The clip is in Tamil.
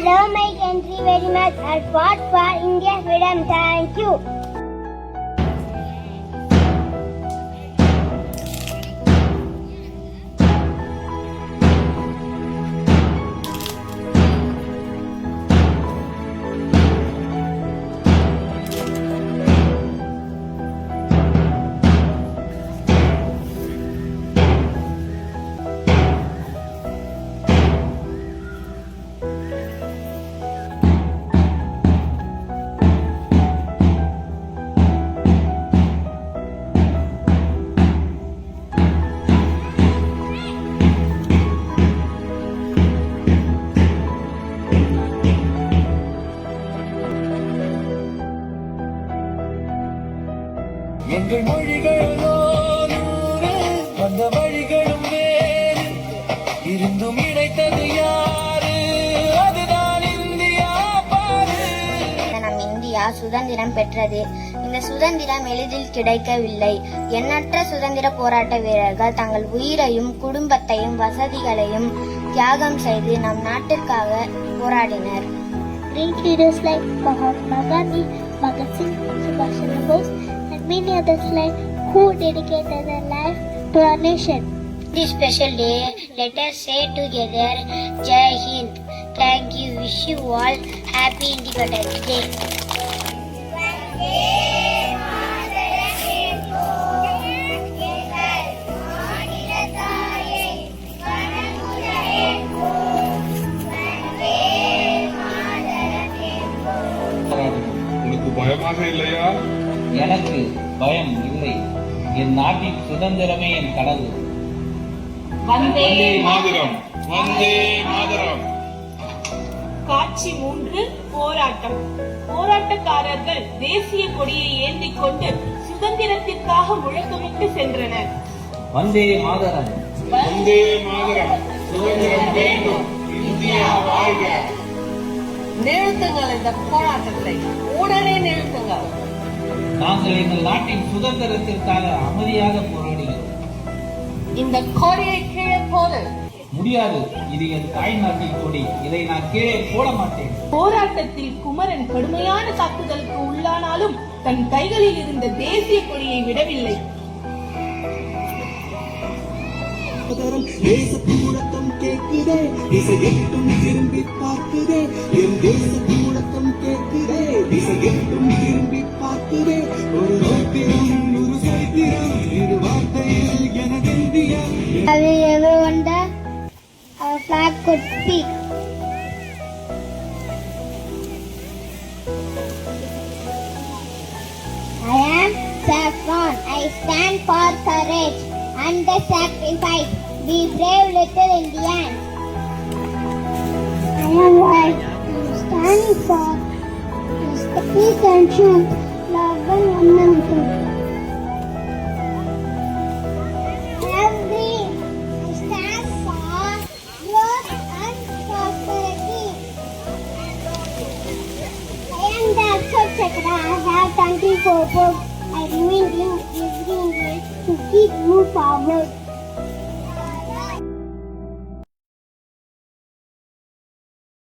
love my country very much. I fought for India's freedom. Thank you. எங்கள் மொழிகளோ வந்த வழிகளும் வேறு இருந்தும் இணைத்தது யாரு? அதுதான் இந்தியா பாரு. நம் இந்தியா சுதந்திரம் பெற்றது. இந்த சுதந்திரம் எளிதில் கிடைக்கவில்லை. எண்ணற்ற சுதந்திர போராட்ட வீரர்கள் தங்கள் உயிரையும் குடும்பத்தையும் வசதிகளையும் தியாகம் செய்து நம் நாட்டிற்காக போராடினர். Great leaders like Mahatma Gandhi, Bhagat Singh, Subhash Chandra Bose, and many others like who dedicated their life to our nation. This special day, let us say together, Jai Hind. Thank you. Wish you all happy Independence Day. உனக்கு பயமாக இல்லையா? எனக்கு பயம் இல்லை. என் நாட்டின் சுதந்திரமே என் கனவு. வந்தே மாதரம், வந்தே மாதரம். காட்சி 3 போராட்டம். போராட்டக்காரர்கள் தேசிய கொடியை ஏந்திக் கொண்டு சுதந்திரத்திற்காக முழக்கமிட்டு சென்றனர். வந்தே மாதரம், வந்தே மாதரம். சுதந்திரம் வேண்டும், இந்தியா வாழ்க. நிறுத்துங்கள் இந்த போராட்டத்தை, உடனே நிறுத்துங்கள். நாங்கள் எங்கள் நாட்டின் சுதந்திரத்திற்காக அமைதியாக போராடுகிறோம். இந்த கொடியை கீழே போடு. முடியாது, இது என் தாய் நாட்டின் கொடி. இதை நான் கீழே போட மாட்டேன். போராட்டத்தில் குமரன் கடுமையான தாக்குதலுக்கு உள்ளானாலும் தன் கைகளில் இருந்த தேசிய கொடியை விடவில்லை. தேசக்கூடத்தம் கேட்குதே, திசையெட்டும் திரும்பி பார்க்குதே. என் தேசக்கூடத்தம் கேட்குதே, திசையெட்டும் திரும்பி பார்க்குதே. ஒரு சரித்திரம், ஒரு சரித்திரம், இரு வார்த்தையில் எனது India. Have you ever wondered our flag could speak? I am Saffron. I stand for courage and the sacrifice. Be brave little Indians. I am white. I am standing for peace and truth, love and humanity. I am green. I stand for growth and prosperity. I am the Akshar Chakra. I have 24 books. I remain in every way to keep you forward.